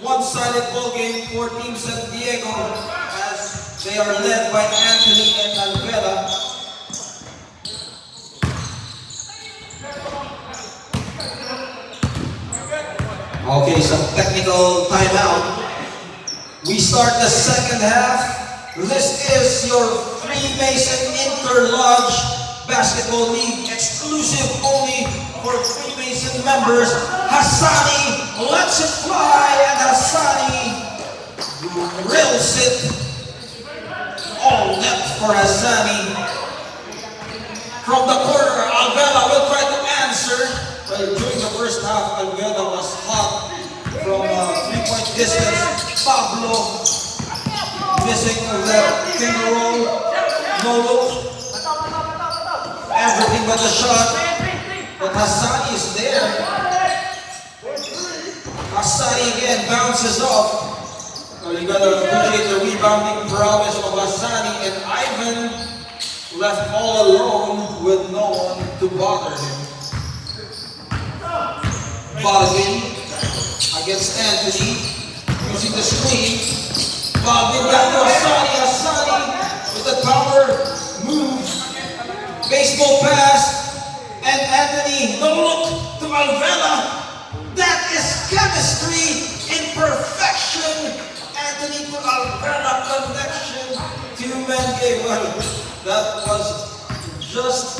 one-sided ball game for Team San Diego as they are led by Anthony and Alvela. Okay, some technical timeout. We start the second half. This is your Freemason Interlodge Basketball League, exclusive only for Freemason members. Hassani lets it fly, and Hassani drills it. All net for Hassani. From the corner, Alvela will try to answer. Well, during the first half, Alvela was hot from three-point distance. Pablo missing that finger roll. No look. Everything but the shot. But Hassani is there. Hassani again bounces off. Well, you gotta appreciate the rebounding prowess of Hassani, and Ivan left all alone with no one to bother him. Baldwin against Anthony, using the screen. Baldwin back to Hassani. Hassani with the power move. Baseball pass. And Anthony, no look to Alvela. That is chemistry in perfection. Anthony to Alvela connection. Two-man game. Well, that was just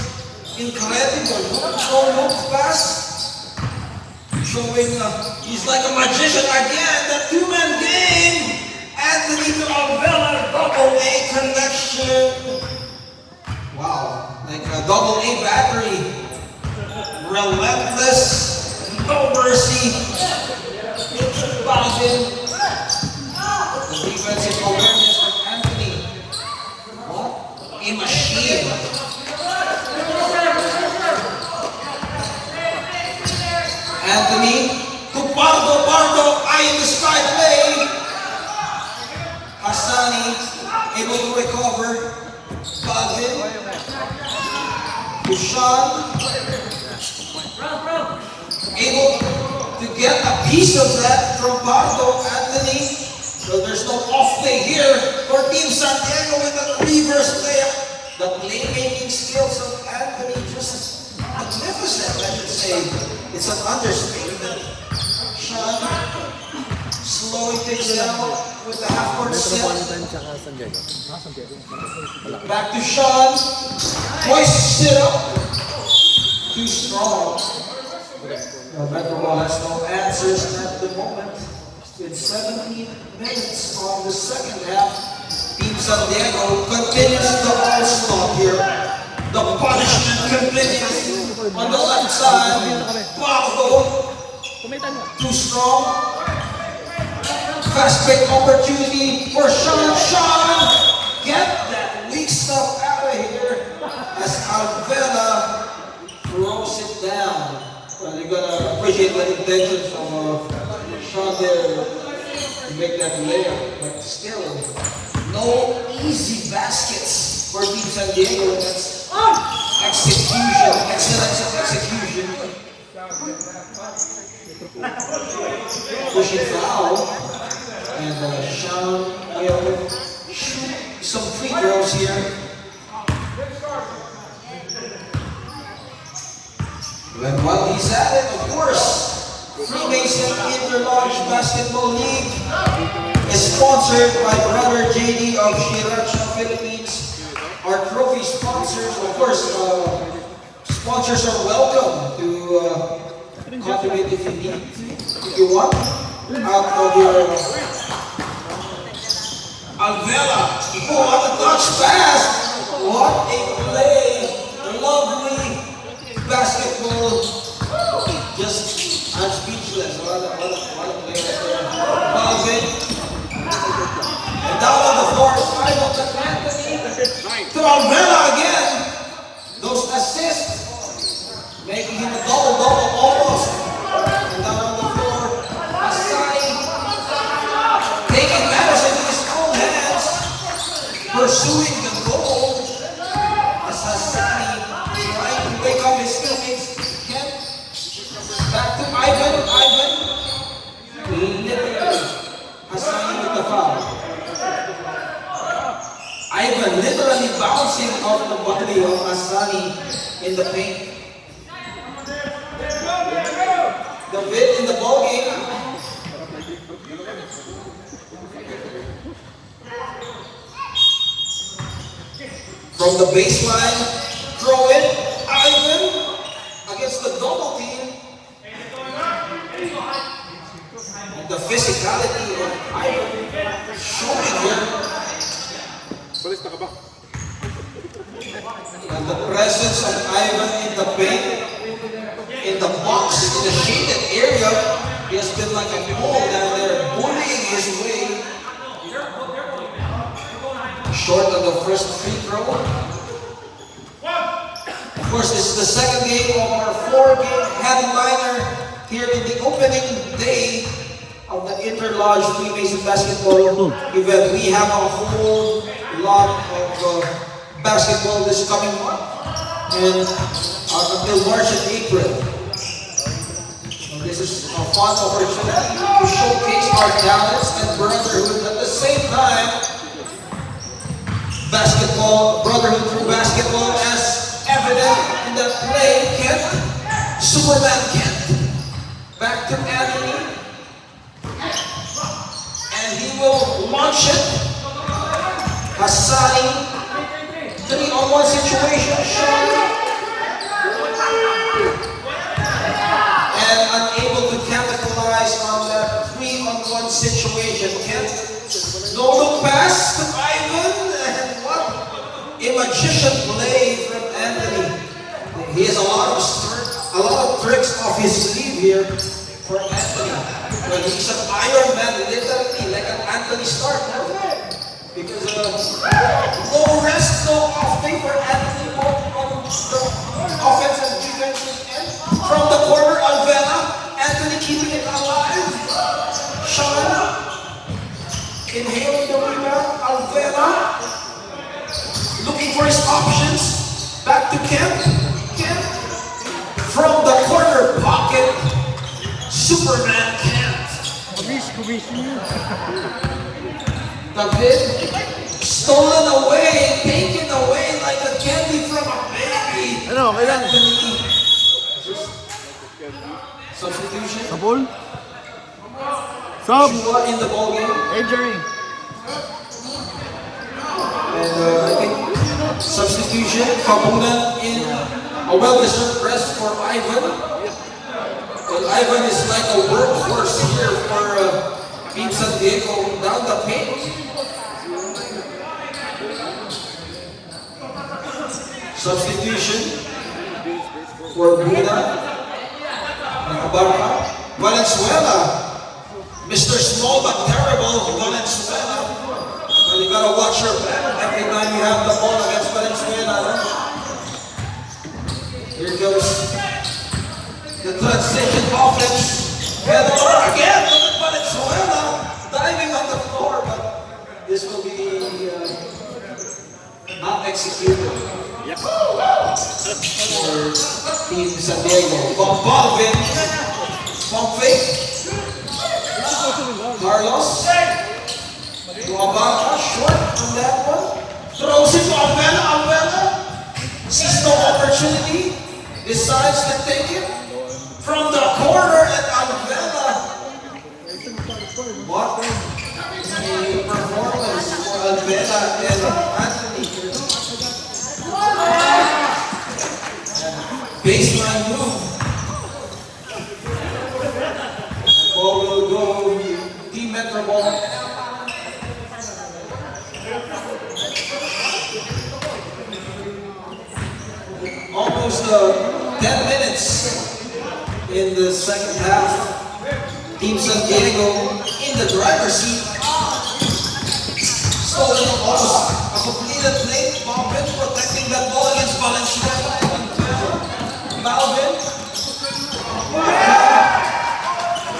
incredible. No look pass. Showing he's like a magician again. The two-man game. Anthony to Alvela, double A connection. Wow, like a double A battery. Relentless, no mercy. Baldwin. The defensive awareness of Anthony. What a machine. Anthony to Pardo. Pardo, eye in the sky play. Hassani able to recover. Baldwin to Sean. Able to get a piece of that from Pardo. Anthony. So there's no off play here for Team San Diego with a reverse layup. The playmaking skills of Anthony just magnificent, I should say. It's an understatement. Sean slowly takes it out with the half-court set. Back to Sean. Hoists it up. Too strong. Metro Ball has no answers at the moment. With 17 minutes on the second half, Team San Diego continues the onslaught here. The punishment continues. On the left side, Pablo, too strong. Fast break opportunity for Sean. Sean, get that weak stuff out of here as Alvela throws it down. Well, you gotta appreciate the intentions of Sean there to make that layup, but still, no easy baskets for Team San Diego. That's execution, excellent execution. Pushing foul. And Sean will shoot some free throws here. And while he's at it, of course, Freemason Interlodge Basketball League is sponsored by Brother JD of Shiracha, Philippines. Our trophy sponsors, of course, sponsors are welcome to contribute if you need, if you want, out of your Alvela. Oh, what a touch pass! What a play! Lovely basketball. Just, I'm speechless. What a play right there. Baldwin. And down on the floor, final to Anthony. To Alvela again. Those assists making him a double-double almost. And down on the floor, Hassani taking matters into his own hands, pursuing the goal. As Hassani trying to wake up his teammates. Back to Ivan. Literally foul. Ivan literally bouncing off the body of Asani in the paint. David in the ball game. From the baseline, throw it. Ivan against the double team. And the physicality of Ivan showing here. And the presence of Ivan in the paint, in the box, in the shaded area, he has been like a bull down there, bullying his way. Short of the first free throw. Of course, this is the second game of our 4-game headliner here in the opening day of the Interlodge Freemason Basketball event. We have a whole lot of basketball this coming month and until March and April. So this is a fun opportunity to showcase our talents and brotherhood at the same time. Basketball, brotherhood through basketball, as evident in that play. Kent, Superman Kent, back to Anthony, and he will launch it. Hassani, 3-on-1 situation, shot, and unable to capitalize on that 3-on-1 situation. Kent, no look pass to Ivan. A magician play from Anthony. He has a lot of tricks off his sleeve here for Anthony. But he's an Iron Man, literally like an Anthony Stark. Because no rest, no off day for Anthony both on the offense and defensive end. From the corner, Alvela, Anthony keeping it alive. Sean inhaling the rebound, Alvela. Looking for his options. Back to Kemp. Kemp. From the corner pocket. Superman Kemp. David. Stolen away. Taken away like a candy from a baby. Anthony. Substitution. Sabol. Sub. Shua in the ball game. Injury. And I think substitution, Kabunan in a well-deserved rest for Ivan. And Ivan is like a workhorse here for Team San Diego down the paint. Substitution for Buda, Abarca, Valenzuela. Mr. Small but terrible, Valenzuela. Well, you gotta watch your back every time you have the ball against Valenzuela. Here goes the transition offense. Pedro again, look at Valenzuela diving on the floor, but this will be not executed for Team San Diego. Balvin, pump fake. Carlos. To Abarca, short on that one. Throws it to Alvela. Alvela sees no opportunity. Decides to take it from the corner at Alvela. What a performance for Alvela and Anthony. Baseline move. Ball will go Team Metro ball. Almost 10 minutes in the second half. Team San Diego in the driver's seat. Stolen almost a completed play. Balvin protecting that ball against Valenzuela. Balvin.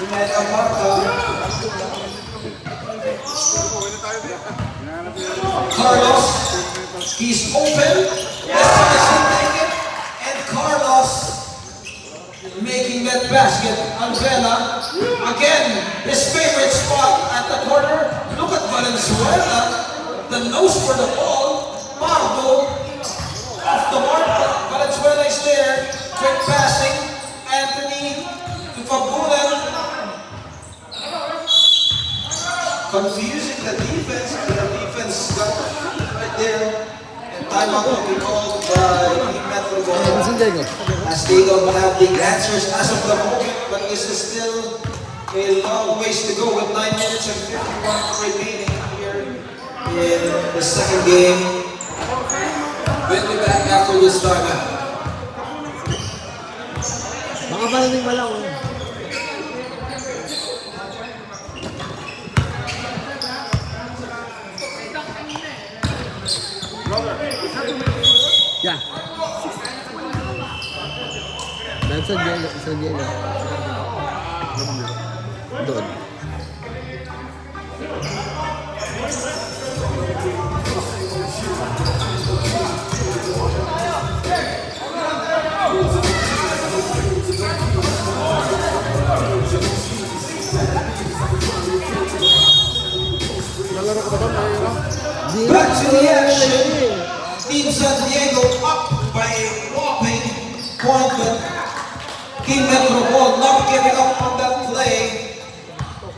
And Abarca. Carlos. He's open. And Carlos making that basket. Alvela, again, his favorite spot at the corner. Look at Valenzuela, the nose for the ball. Pardo, off the mark. Valenzuela is there. Quick passing. Anthony to Fabulan. Confusing the defense. The defense got right there. And timeout will be called by Team Metro Ball. As they don't have the answers as of the moment, but this is still a long ways to go with 9 minutes and 51 remaining here in the second game. We'll be back after this timeout. Makapalating ba lang? Yeah. Nasa dyan. Doon. Back to the action. Team San Diego up by a whopping point, but Team Metro Ball not giving up on that play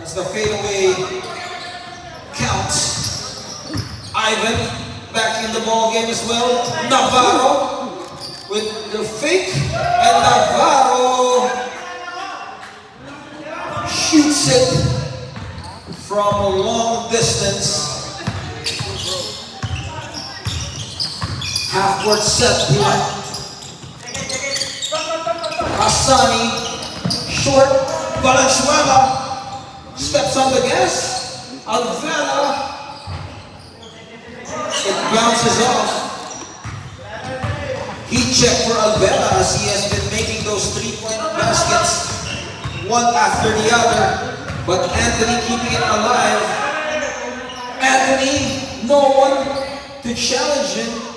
as the fadeaway counts. Ivan back in the ball game as well. Navarro with the fake, and Navarro shoots it from a long distance. Half-court set here. Asani, short. Valenzuela steps on the gas. Alvela, it bounces off. Heat check for Alvela as he has been making those three-point baskets one after the other. But Anthony keeping it alive. Anthony, no one to challenge him.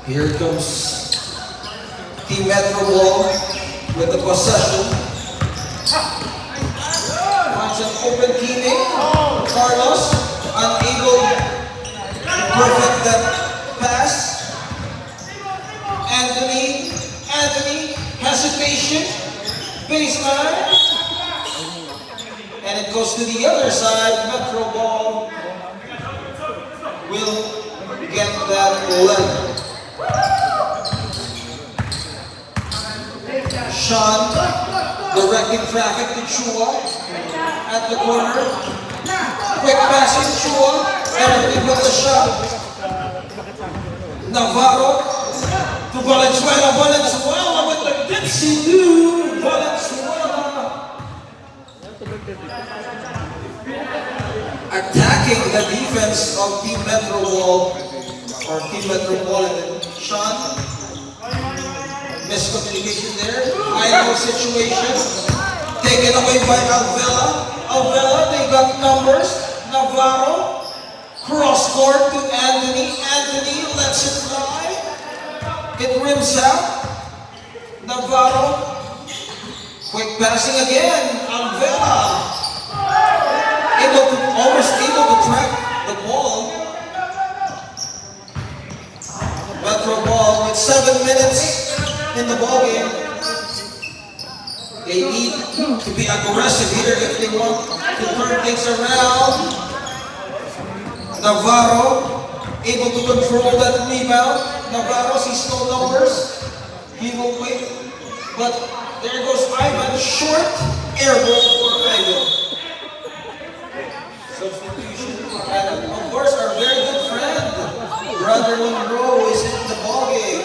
Here comes Team Metro Ball with the possession. Finds an open teammate. Carlos unable to perfect that pass. Anthony, hesitation, baseline. And it goes to the other side. Metro Ball will get that level. Sean directing traffic to Chua at the corner. Quick passing Chua. Everything with the shot. Navarro to Valenzuela. Valenzuela with the dipsy do. Valenzuela attacking the defense of Team Metro Ball or Team Metro Ball. Sean. Miscommunication there. Idle situation. Taken away by Alvela. Alvela, they got numbers. Navarro. Cross court to Anthony. Anthony lets it fly. It rims out. Navarro. Quick passing again. Alvela. Almost able to track the ball. Metro Ball with 7 minutes in the ball game. They need to be aggressive here if they want to turn things around. Navarro able to control that rebound. Navarro sees no numbers. He will wait. But there goes Ivan. Short air ball for Ivan. Substitution. And of course our very good friend, Brother Monroe, is in the ball game.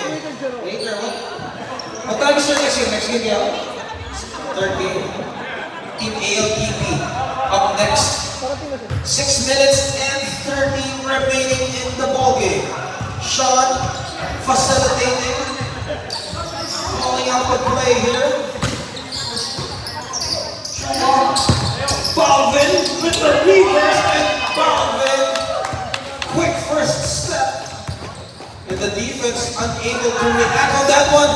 Later, what time is your next game? Next game, yeah? Third game. Team ALTP. Up next. 6 minutes and 30 remaining in the ball game. Sean facilitating. Calling out the play here. Balvin with the reverse, and Balvin. Quick first step. And the defense unable to react on that one.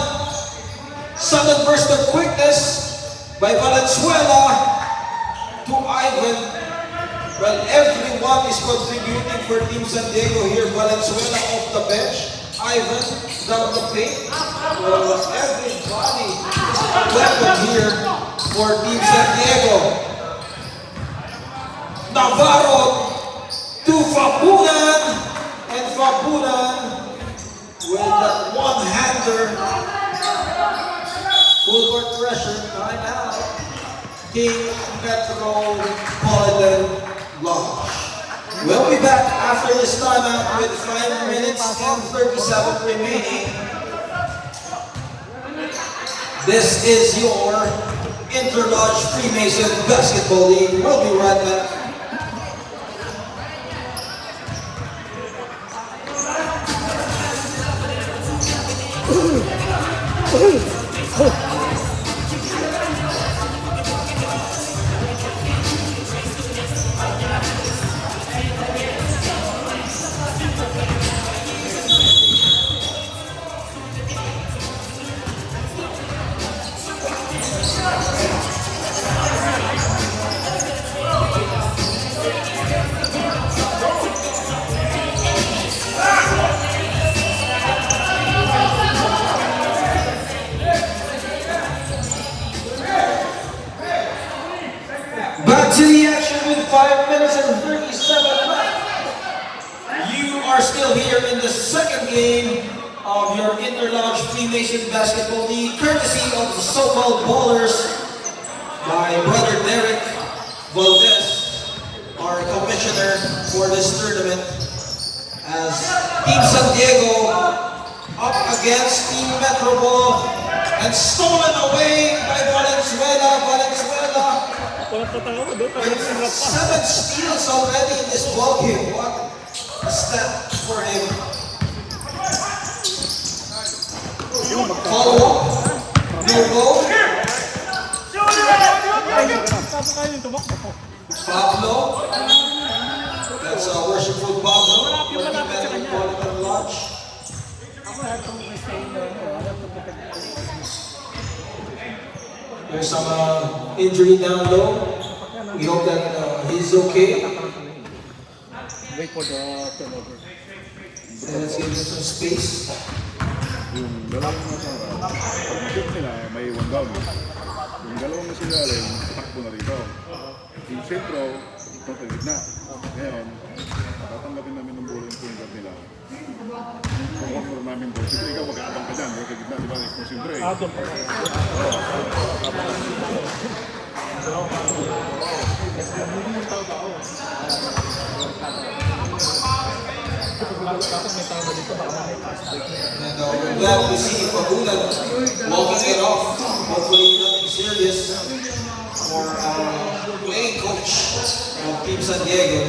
Sudden burst of quickness by Valenzuela to Ivan. Well, everyone is contributing for Team San Diego here. Valenzuela off the bench. Ivan down the paint. Well, everybody is a weapon here for Team San Diego. Navarro to Fabunan. And Fabunan with that one-hander. Full court pressure. Timeout. King Metropolitan Lodge. We'll be back after this timeout with 5 minutes and 37 remaining. This is your Interlodge Freemason Basketball League. We'll be right back. Back to the action with 5 minutes and 37 left. You are still here in the second game of your Interlodge Freemason Basketball League, courtesy of the so-called ballers by Brother Derek Valdez, our commissioner for this tournament, as Team San Diego up against Team Metro and stolen away by Valenzuela. With 7 steals already in this ball game. What a stat for him. Follow up. No goal. Pablo. That's a worshipful Pablo. For the Metropolitan Lodge. There's some injury down low. We hope that he's okay. Wait for the turnover. So let's give him some space. Yung dalawang pag-shoot nila, may one down. Yung dalawang nasigaling, takbo na rito. Yung sentro, ito sa gitna. Ngayon, tatanggapin namin ng bulo yung point guard nila. Kung offer namin doon, siyempre ikaw mag-aabang ka dyan. Sa gitna, di ba? Concentrate. And we're glad to see Fabunan walking it off. Hopefully nothing serious for playing coach of Team San Diego.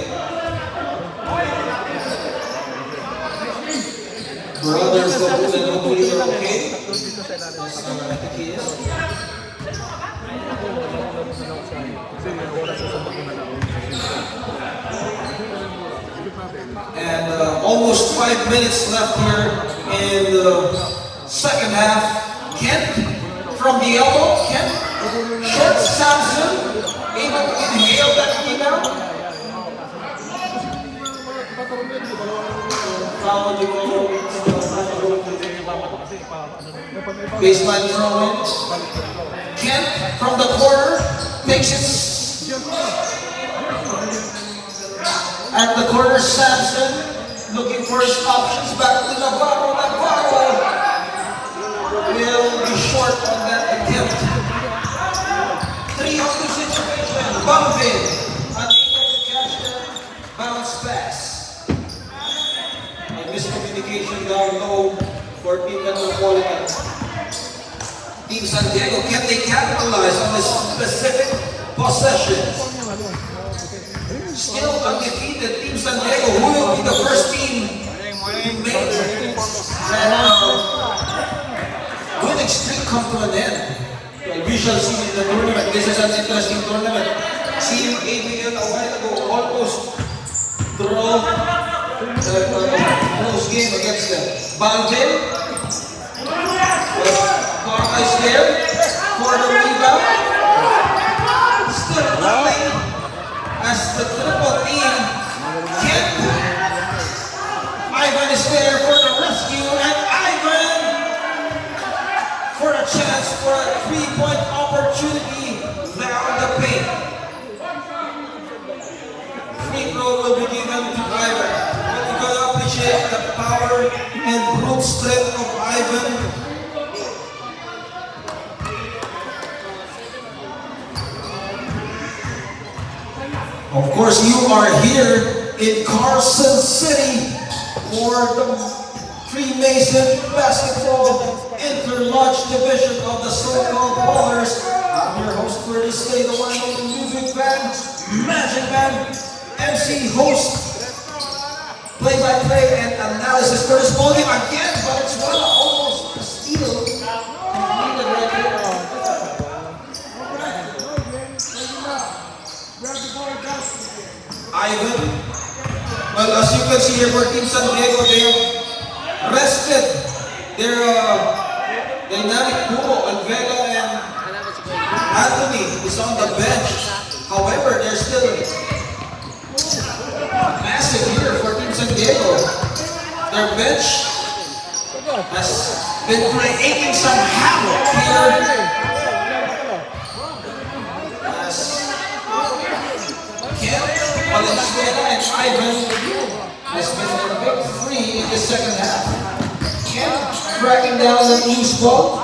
Brother Fabunan, hopefully you're okay. Yes, I think he is. And almost 5 minutes left here in the second half. Kent from the elbow. Kent, short Samson, able to inhale that rebound. Baseline throw in. Kent from the corner takes it. At the corner, Samson looking for his options. Back to Navarro. Navarro will be short on that attempt. 3-on-2 situation. Bumping. Unable to catch the bounce pass. A miscommunication down low for Team Metropolitan. Team San Diego, can they capitalize on this specific possession? Still undefeated, Team San Diego, who will be the first team to make that winning streak come to an end? Well, we shall see in the tournament. This is an interesting tournament. Seeing ABL a while ago almost draw close game against them. Balvin, Barca is there for the rebound. the triple team. Kent. Ivan is there for the rescue, and Ivan for a chance for a 3-point opportunity down the paint. Free throw will be given to Ivan. But you gotta appreciate the power and brute strength of Ivan. Of course, you are here in Carson City for the Freemason Basketball Interlodge Division of the so-called Ballers. I'm your host for this day, the one and only music band, Magic Band, MC host, play-by-play and analysis for this ball game again, but it's one almost a steal. Completed right here. Ivan. Well, as you can see here for Team San Diego, they have rested their dynamic duo, Vega and Anthony is on the bench. However, they're still massive here for Team San Diego. Their bench has been creating some havoc here. Valenzuela and Ivan has been their big three in the second half. Kent tracking down the loose ball.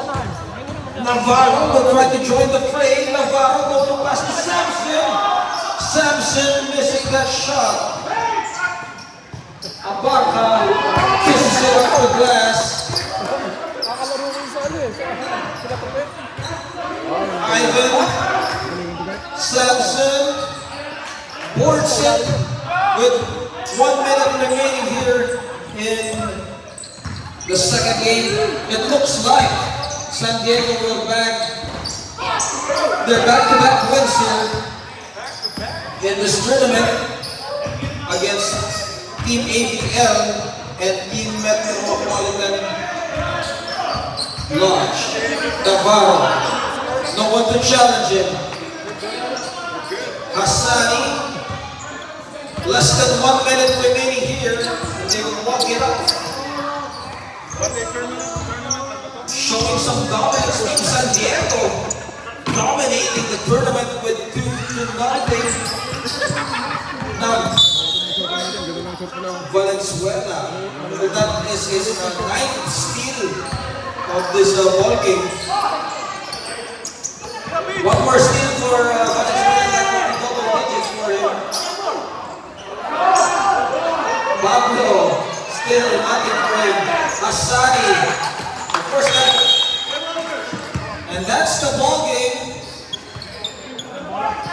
Navarro will try to join the fray. Navarro will go past to Samson. Samson missing that shot. Abarca kisses it off the glass. Ivan, Samson. Boards it with 1 minute remaining here in the second game. It looks like San Diego will bag their back-to-back wins here in this tournament against Team ABL and Team Metropolitan Lodge. Navarro, no one to challenge him. Hassani. Less than 1 minute remaining here, and they will walk it up. Showing some dominance, Team San Diego dominating the tournament with 2-0. Now, Valenzuela, that is his 9th steal of this ball game. One more steal for Valenzuela, that will be double digits for him. Pablo, still nothing for him. Asani, the first time. And that's the ball game.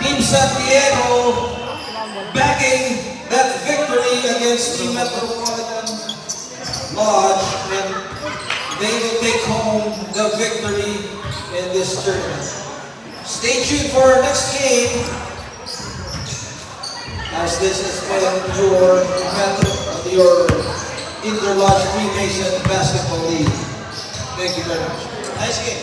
Team San Diego backing that victory against Team Metropolitan Lodge, and they will take home the victory in this tournament. Stay tuned for our next game, as this has been your Interlodge Freemason Basketball League. Thank you very much. Nice game.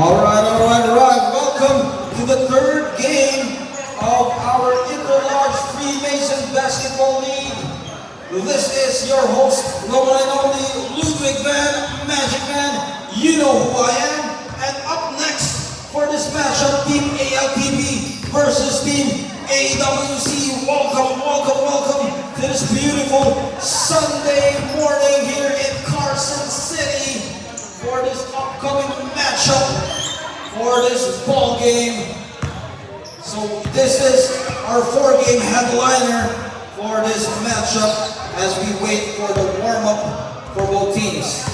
Alright. Welcome to the third game of our Interlodge Freemason Basketball League. This is your host, the one and only Ludwig Van Magic Man. You know who I am. And up next for this matchup, Team ALTB versus Team AWC. Welcome to this beautiful Sunday morning here in Carson City for this upcoming matchup for this ball game. So this is our 4-game headliner for this matchup as we wait for the warm-up for both teams.